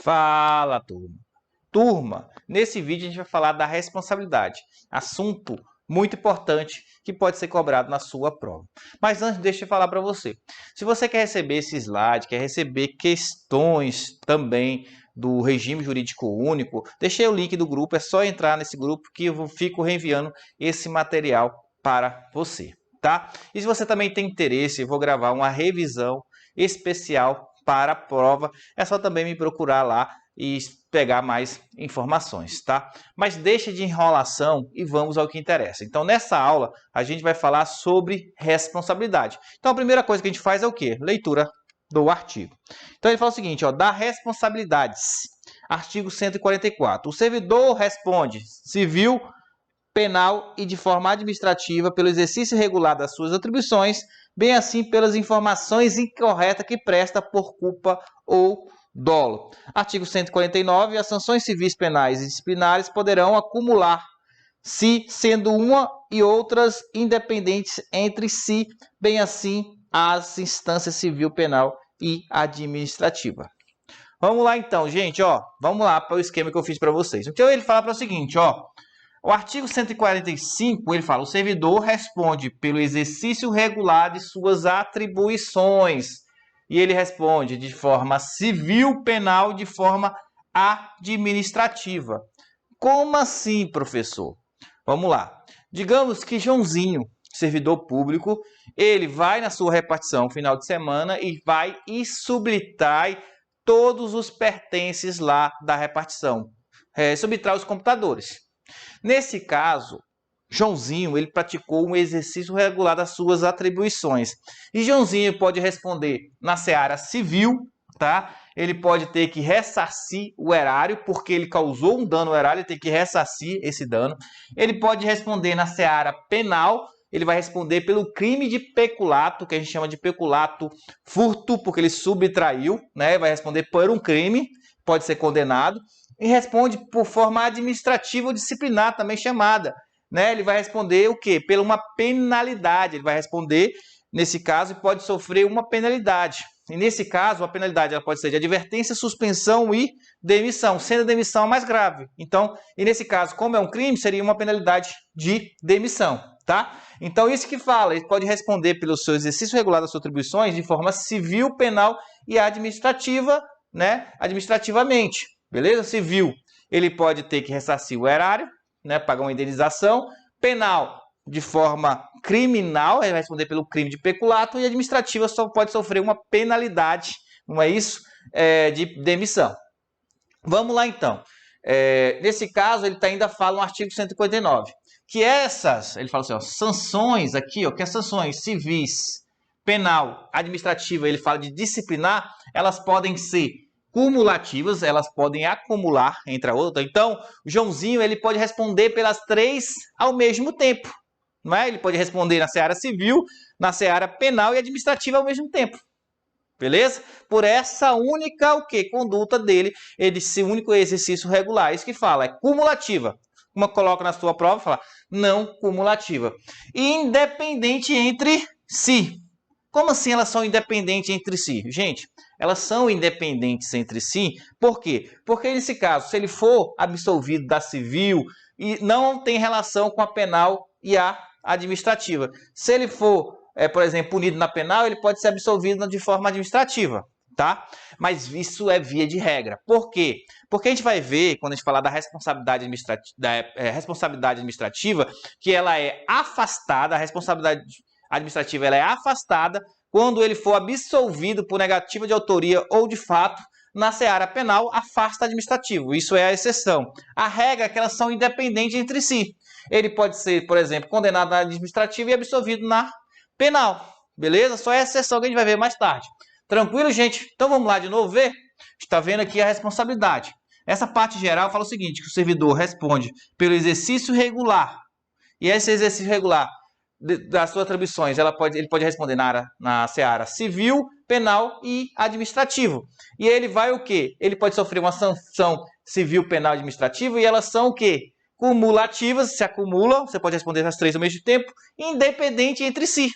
Fala, turma. Turma, nesse vídeo a gente vai falar da responsabilidade. Assunto muito importante que pode ser cobrado na sua prova. Mas antes, deixa eu falar para você. Se você quer receber esse slide, quer receber questões também do regime jurídico único, deixei o link do grupo, é só entrar nesse grupo que eu fico reenviando esse material para você, tá? E se você também tem interesse, eu vou gravar uma revisão especial para a prova, é só também me procurar lá e pegar mais informações, tá? Mas deixa de enrolação e vamos ao que interessa. Então, nessa aula, a gente vai falar sobre responsabilidade. Então, a primeira coisa que a gente faz é o quê? Leitura do artigo. Então, ele fala o seguinte, ó, da responsabilidades. Artigo 144. O servidor responde civil, penal e de forma administrativa pelo exercício irregular das suas atribuições, bem assim pelas informações incorretas que presta por culpa ou dolo. Artigo 149. As sanções civis, penais e disciplinares poderão acumular-se, sendo uma e outras independentes entre si, bem assim as instâncias civil, penal e administrativa. Vamos lá então, gente, ó, vamos lá para o esquema que eu fiz para vocês. Então ele fala para o seguinte, ó, o artigo 145, ele fala, o servidor responde pelo exercício regular de suas atribuições. E ele responde de forma civil, penal, de forma administrativa. Como assim, professor? Vamos lá. Digamos que Joãozinho, servidor público, ele vai na sua repartição final de semana e vai e subtrai todos os pertences lá da repartição. Subtrai os computadores. Nesse caso, Joãozinho ele praticou um exercício regular das suas atribuições. E Joãozinho pode responder na seara civil, tá? Ele pode ter que ressarcir o erário, porque ele causou um dano ao erário, ele tem que ressarcir esse dano. Ele pode responder na seara penal, ele vai responder pelo crime de peculato, que a gente chama de peculato furto, porque ele subtraiu, né? Vai responder por um crime, pode ser condenado. E responde por forma administrativa ou disciplinar, também chamada. Né? Ele vai responder o quê? Pela uma penalidade. Ele vai responder, nesse caso, e pode sofrer uma penalidade. E nesse caso, a penalidade ela pode ser de advertência, suspensão e demissão, sendo a demissão a mais grave. Então, e nesse caso, como é um crime, seria uma penalidade de demissão. Tá? Então, isso que fala, ele pode responder pelo seu exercício regular das suas atribuições de forma civil, penal e administrativa, né? Administrativamente. Beleza? Civil, ele pode ter que ressarcir o erário, né, pagar uma indenização. Penal, de forma criminal, ele vai responder pelo crime de peculato. E administrativa só pode sofrer uma penalidade, não é isso? De demissão. Vamos lá, então. Nesse caso, ele ainda fala no artigo 159, que essas, ele fala assim, ó, sanções aqui, ó, que as sanções civis, penal, administrativa, ele fala de disciplinar, elas podem ser cumulativas, elas podem acumular entre a outra. Então, o Joãozinho ele pode responder pelas três ao mesmo tempo. Não é? Ele pode responder na seara civil, na seara penal e administrativa ao mesmo tempo. Beleza? Por essa única conduta dele, esse único exercício regular. Isso que fala, é cumulativa. Uma coloca na sua prova, fala não cumulativa. Independente entre si. Como assim elas são independentes entre si? Gente, elas são independentes entre si, por quê? Porque nesse caso, se ele for absolvido da civil, e não tem relação com a penal e a administrativa. Se ele for, por exemplo, punido na penal, ele pode ser absolvido de forma administrativa, tá? Mas isso é via de regra. Por quê? Porque a gente vai ver, quando a gente falar da responsabilidade administrativa, que ela é afastada, a responsabilidade administrativa ela é afastada quando ele for absolvido por negativa de autoria ou de fato. Na seara penal, afasta administrativo. Isso é a exceção. A regra é que elas são independentes entre si. Ele pode ser, por exemplo, condenado na administrativa e absolvido na penal. Beleza? Só é a exceção que a gente vai ver mais tarde. Tranquilo, gente? Então vamos lá de novo ver? Está vendo aqui a responsabilidade. Essa parte geral fala o seguinte, que o servidor responde pelo exercício regular. E esse exercício regular das suas atribuições, ele pode responder na seara civil, penal e administrativo. E ele vai o quê? Ele pode sofrer uma sanção civil, penal e administrativa e elas são o quê? Cumulativas, se acumulam, você pode responder as três ao mesmo tempo, independente entre si.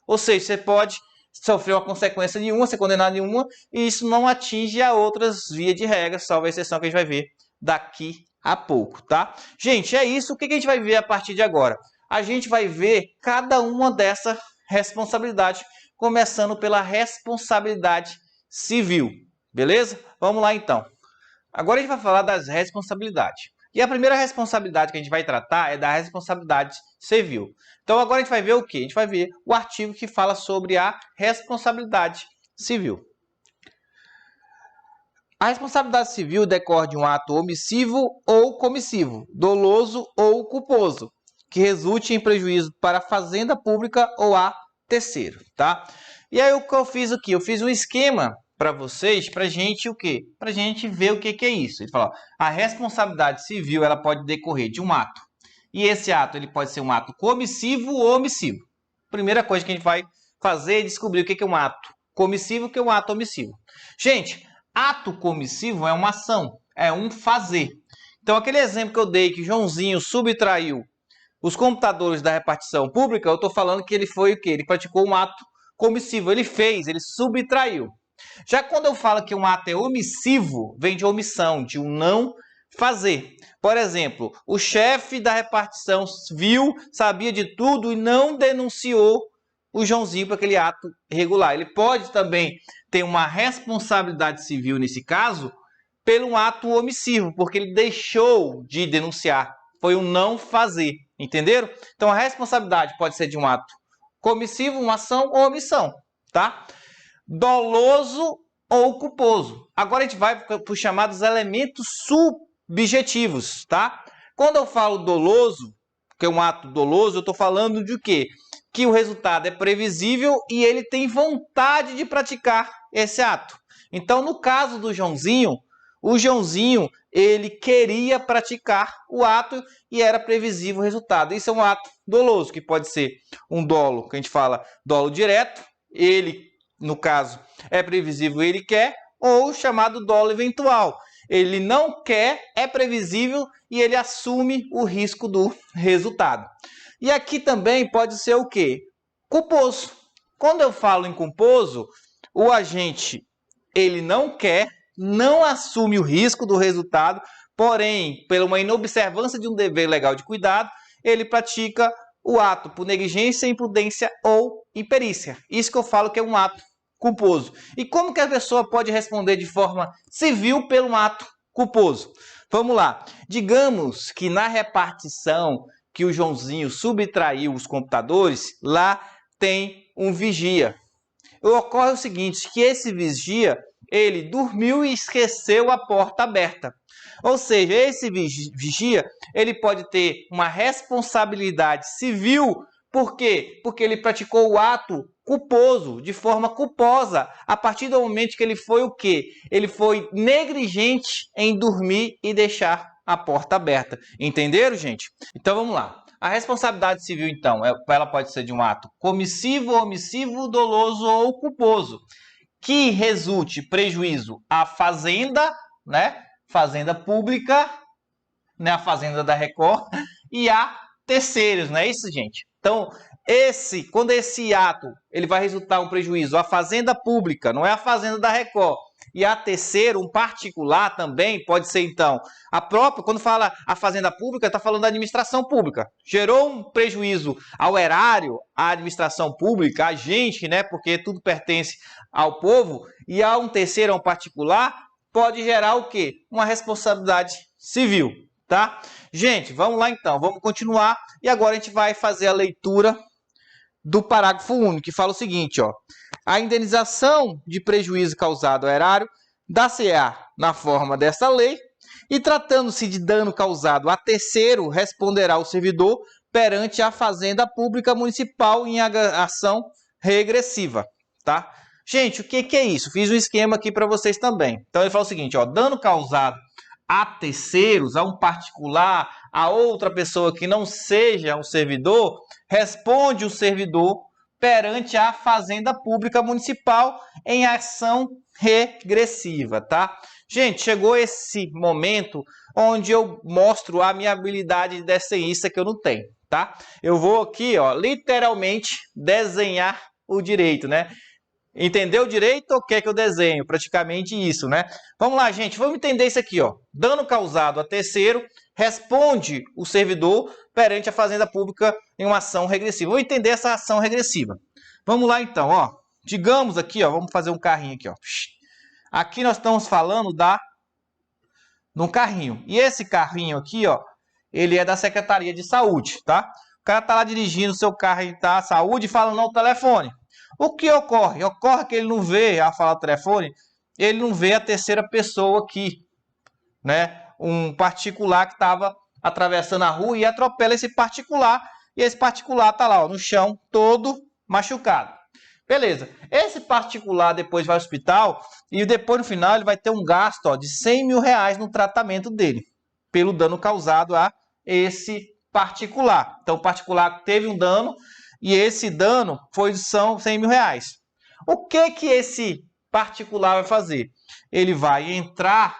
Ou seja, você pode sofreu a consequência de uma, ser condenado de uma, e isso não atinge a outras vias de regra, salvo a exceção que a gente vai ver daqui a pouco, tá? Gente, é isso. O que a gente vai ver a partir de agora? A gente vai ver cada uma dessas responsabilidades, começando pela responsabilidade civil, beleza? Vamos lá então. Agora a gente vai falar das responsabilidades. E a primeira responsabilidade que a gente vai tratar é da responsabilidade civil. Então agora a gente vai ver o quê? A gente vai ver o artigo que fala sobre a responsabilidade civil. A responsabilidade civil decorre de um ato omissivo ou comissivo, doloso ou culposo, que resulte em prejuízo para a fazenda pública ou a terceiro, tá? E aí o que eu fiz aqui? Eu fiz um esquema para vocês, para gente o quê? Para gente ver o que é isso. Ele fala, ó, a responsabilidade civil ela pode decorrer de um ato. E esse ato ele pode ser um ato comissivo ou omissivo. Primeira coisa que a gente vai fazer é descobrir o que é um ato comissivo e o que é um ato omissivo. Gente, ato comissivo é uma ação, é um fazer. Então aquele exemplo que eu dei que Joãozinho subtraiu os computadores da repartição pública, eu estou falando que ele foi o quê? Ele praticou um ato comissivo, ele fez, ele subtraiu. Já quando eu falo que um ato é omissivo, vem de omissão, de um não fazer. Por exemplo, o chefe da repartição viu, sabia de tudo e não denunciou o Joãozinho para aquele ato irregular. Ele pode também ter uma responsabilidade civil nesse caso pelo ato omissivo, porque ele deixou de denunciar. Foi um não fazer, entenderam? Então a responsabilidade pode ser de um ato comissivo, uma ação ou omissão, tá? Doloso ou culposo. Agora a gente vai para os chamados elementos subjetivos, tá? Quando eu falo doloso, que é um ato doloso, eu estou falando de quê? Que o resultado é previsível e ele tem vontade de praticar esse ato. Então, no caso do Joãozinho, o Joãozinho, ele queria praticar o ato e era previsível o resultado. Isso é um ato doloso, que pode ser um dolo, que a gente fala dolo direto, ele, no caso, é previsível, ele quer, ou o chamado dolo eventual. Ele não quer, é previsível e ele assume o risco do resultado. E aqui também pode ser o quê? Culposo. Quando eu falo em culposo, o agente, ele não quer, não assume o risco do resultado, porém, por uma inobservância de um dever legal de cuidado, ele pratica o ato por negligência, imprudência ou imperícia. Isso que eu falo que é um ato culposo. E como que a pessoa pode responder de forma civil pelo ato culposo? Vamos lá. Digamos que na repartição que o Joãozinho subtraiu os computadores, lá tem um vigia. Ocorre o seguinte, que esse vigia, ele dormiu e esqueceu a porta aberta. Ou seja, esse vigia, ele pode ter uma responsabilidade civil. Por quê? Porque ele praticou o ato culposo, de forma culposa, a partir do momento que ele foi o quê? Ele foi negligente em dormir e deixar a porta aberta. Entenderam, gente? Então vamos lá. A responsabilidade civil, então, ela pode ser de um ato comissivo, omissivo, doloso ou culposo, que resulte prejuízo à fazenda, né? Fazenda pública, né? A fazenda da Record, e a terceiros, não é isso, gente? Então, quando esse ato ele vai resultar um prejuízo à fazenda pública, não é a fazenda da Record, e a terceiro, um particular também, pode ser então, a própria, quando fala a fazenda pública, está falando da administração pública. Gerou um prejuízo ao erário, à administração pública, a gente, né, porque tudo pertence ao povo, e a um terceiro, a um particular, pode gerar o quê? Uma responsabilidade civil, tá? Gente, vamos lá então, vamos continuar, e agora a gente vai fazer a leitura do parágrafo único, que fala o seguinte, ó. A indenização de prejuízo causado ao erário dá-se-á na forma desta lei e, tratando-se de dano causado a terceiro, responderá o servidor perante a fazenda pública municipal em ação regressiva, tá? Gente, o que é isso? Fiz um esquema aqui para vocês também. Então ele fala o seguinte, ó, dano causado a terceiros, a um particular, a outra pessoa que não seja um servidor, responde o servidor perante a fazenda pública municipal em ação regressiva, tá? Gente, chegou esse momento onde eu mostro a minha habilidade de desenhista que eu não tenho, tá? Eu vou aqui, ó, literalmente desenhar o direito, né? Entendeu direito ou quer que eu desenhe? Praticamente isso, né? Vamos lá, gente. Vamos entender isso aqui, ó. Dano causado a terceiro, responde o servidor perante a fazenda pública em uma ação regressiva. Vamos entender essa ação regressiva. Vamos lá, então, ó. Digamos aqui, ó. Vamos fazer um carrinho aqui, ó. Aqui nós estamos falando de um carrinho. E esse carrinho aqui, ó, ele é da Secretaria de Saúde, tá? O cara tá lá dirigindo o seu carro e tá saúde e falando no telefone. O que ocorre? Ocorre que ele não vê, a falar o telefone, ele não vê a terceira pessoa aqui, né? Um particular que estava atravessando a rua e atropela esse particular. E esse particular tá lá, ó, no chão, todo machucado. Beleza. Esse particular depois vai ao hospital e depois no final ele vai ter um gasto, ó, de 100 mil reais no tratamento dele, pelo dano causado a esse particular. Então o particular teve um dano e esse dano são 100 mil reais. O que esse particular vai fazer? Ele vai entrar,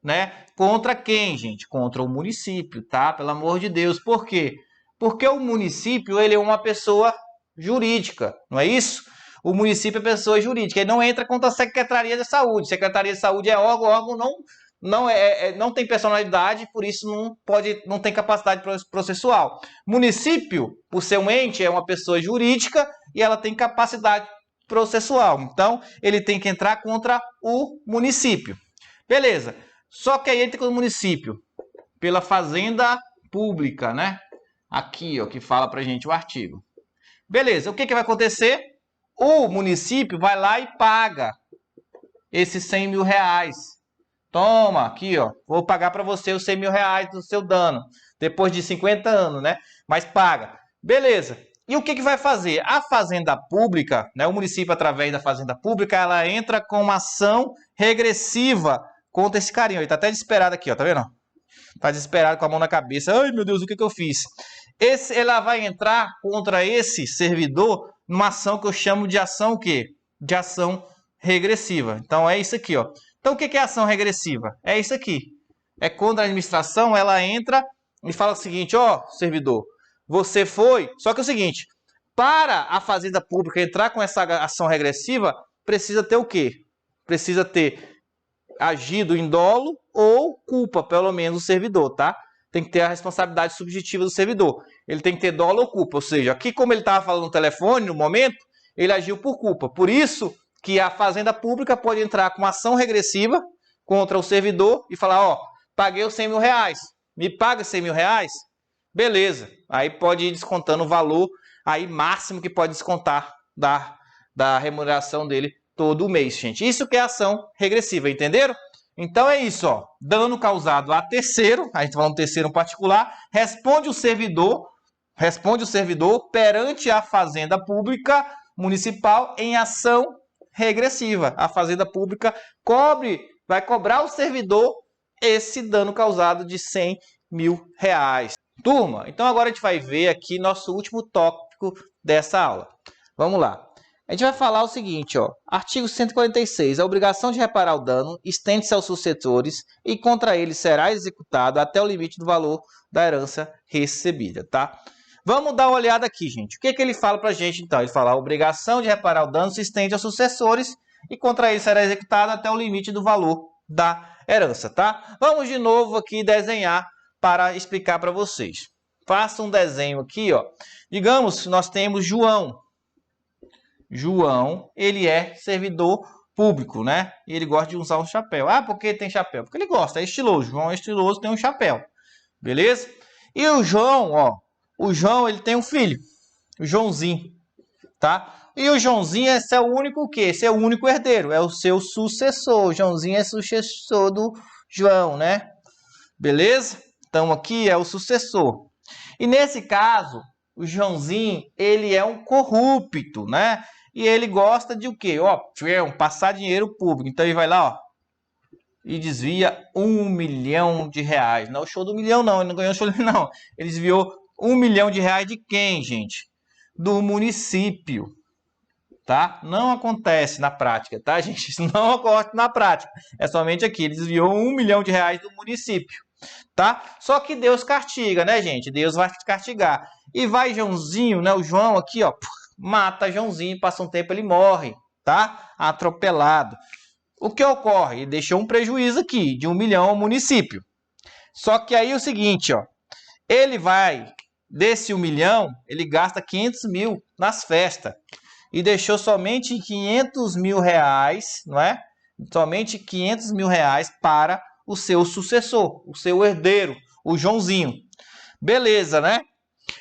né, contra quem, gente? Contra o município, tá? Pelo amor de Deus. Por quê? Porque o município, ele é uma pessoa jurídica, não é isso? O município é pessoa jurídica. Ele não entra contra a Secretaria de Saúde. Secretaria de Saúde é órgão não tem personalidade, por isso não tem capacidade processual. Município, por ser um ente, é uma pessoa jurídica e ela tem capacidade processual. Então, ele tem que entrar contra o município. Beleza. Só que aí ele tem contra o município pela fazenda pública, né? Aqui, ó, que fala pra gente o artigo. Beleza. O que vai acontecer? O município vai lá e paga esses 100 mil reais. Toma, aqui, ó. Vou pagar para você os 100 mil reais do seu dano. Depois de 50 anos, né? Mas paga. Beleza. E o que vai fazer? A fazenda pública, né? O município, através da fazenda pública, ela entra com uma ação regressiva contra esse carinha. Ele tá até desesperado aqui, ó. Tá vendo? Tá desesperado com a mão na cabeça. Ai, meu Deus, o que eu fiz? Ela vai entrar contra esse servidor numa ação que eu chamo de ação o quê? De ação regressiva. Então, é isso aqui, ó. Então, o que é ação regressiva? É isso aqui. É quando a administração ela entra e fala o seguinte, ó, servidor, você foi... Só que é o seguinte, para a fazenda pública entrar com essa ação regressiva, precisa ter o quê? Precisa ter agido em dolo ou culpa, pelo menos, o servidor, tá? Tem que ter a responsabilidade subjetiva do servidor. Ele tem que ter dolo ou culpa. Ou seja, aqui como ele estava falando no telefone, no momento, ele agiu por culpa. Por isso que a fazenda pública pode entrar com uma ação regressiva contra o servidor e falar, ó, paguei os 100 mil reais, me paga 100 mil reais? Beleza. Aí pode ir descontando o valor aí máximo que pode descontar da remuneração dele todo mês, gente. Isso que é ação regressiva, entenderam? Então é isso, ó. Dano causado a terceiro, a gente tá falando terceiro particular, responde o servidor perante a fazenda pública municipal em ação regressiva. A fazenda pública vai cobrar ao servidor esse dano causado de 100 mil reais. Turma, então agora a gente vai ver aqui nosso último tópico dessa aula. Vamos lá. A gente vai falar o seguinte, ó. Artigo 146. A obrigação de reparar o dano estende-se aos sucessores e contra eles será executado até o limite do valor da herança recebida, tá? Vamos dar uma olhada aqui, gente. O que ele fala pra gente, então? Ele fala, a obrigação de reparar o dano se estende aos sucessores e contra eles será executado até o limite do valor da herança, tá? Vamos de novo aqui desenhar para explicar para vocês. Faça um desenho aqui, ó. Digamos que nós temos João. João, ele é servidor público, né? E ele gosta de usar um chapéu. Ah, por que tem chapéu? Porque ele gosta, é estiloso. João é estiloso, tem um chapéu. Beleza? E o João, ó. O João, ele tem um filho. O Joãozinho, tá? E o Joãozinho, esse é o único o quê? Esse é o único herdeiro. É o seu sucessor. O Joãozinho é sucessor do João, né? Beleza? Então, aqui é o sucessor. E nesse caso, o Joãozinho, ele é um corrupto, né? E ele gosta de o quê? Ó, passar dinheiro público. Então ele vai lá, ó, e desvia 1 milhão de reais. Não é o show do milhão, não. Ele não ganhou o show do milhão, não. Ele desviou 1 milhão de reais de quem, gente? Do município. Tá? Não acontece na prática, tá, gente? Isso não ocorre na prática. É somente aqui. Ele desviou 1 milhão de reais do município. Tá? Só que Deus castiga, né, gente? Deus vai castigar. E vai Joãozinho, né? O João aqui, ó, mata Joãozinho, passa um tempo, ele morre. tá? Atropelado. O que ocorre? Ele deixou um prejuízo aqui de 1 milhão ao município. Só que aí é o seguinte, ó, ele vai, desse 1 milhão, ele gasta 500 mil nas festas e deixou somente 500 mil reais, não é? Somente 500 mil reais para o seu sucessor, o seu herdeiro, o Joãozinho. Beleza, né?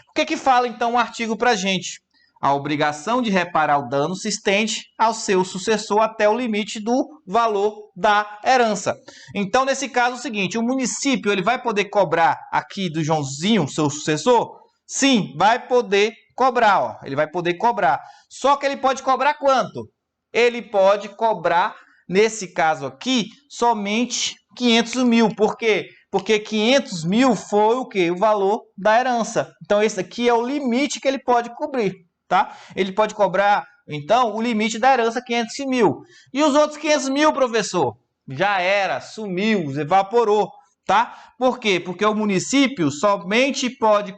O que fala então o artigo para a gente? A obrigação de reparar o dano se estende ao seu sucessor até o limite do valor da herança. Então, nesse caso, é o seguinte, o município ele vai poder cobrar aqui do Joãozinho, seu sucessor? Sim, vai poder cobrar, ó. Ele vai poder cobrar. Só que ele pode cobrar quanto? Ele pode cobrar, nesse caso aqui, somente 500 mil. Por quê? Porque 500 mil foi o quê? O valor da herança. Então, esse aqui é o limite que ele pode cobrir, tá? Ele pode cobrar, então, o limite da herança, 500 mil. E os outros 500 mil, professor? Já era, sumiu, evaporou, tá? Por quê? Porque o município somente pode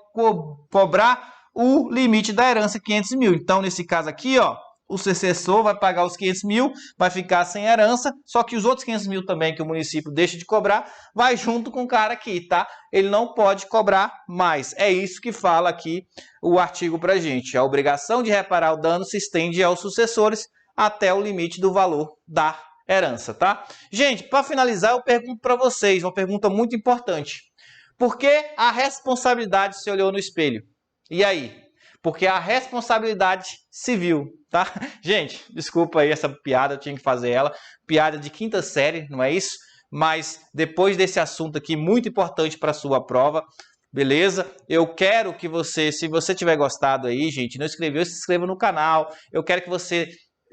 cobrar o limite da herança, 500 mil. Então, nesse caso aqui, ó, o sucessor vai pagar os 500 mil, vai ficar sem herança, só que os outros 500 mil também que o município deixa de cobrar, vai junto com o cara aqui, tá? Ele não pode cobrar mais. É isso que fala aqui o artigo pra gente. A obrigação de reparar o dano se estende aos sucessores até o limite do valor da herança, tá? Gente, para finalizar, eu pergunto para vocês, uma pergunta muito importante. Por que a responsabilidade se olhou no espelho? E aí? Porque a responsabilidade civil, tá? Gente, desculpa aí essa piada, eu tinha que fazer ela. Piada de quinta série, não é isso? Mas depois desse assunto aqui, muito importante para a sua prova, beleza? Eu quero que você, se você tiver gostado aí, gente, não inscreveu, se inscreva no canal. Eu quero que você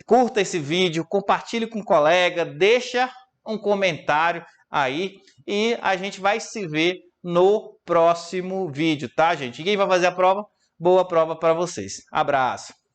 curta esse vídeo, compartilhe com um colega, deixa um comentário aí e a gente vai se ver no próximo vídeo, tá, gente? E quem vai fazer a prova? Boa prova para vocês. Abraço!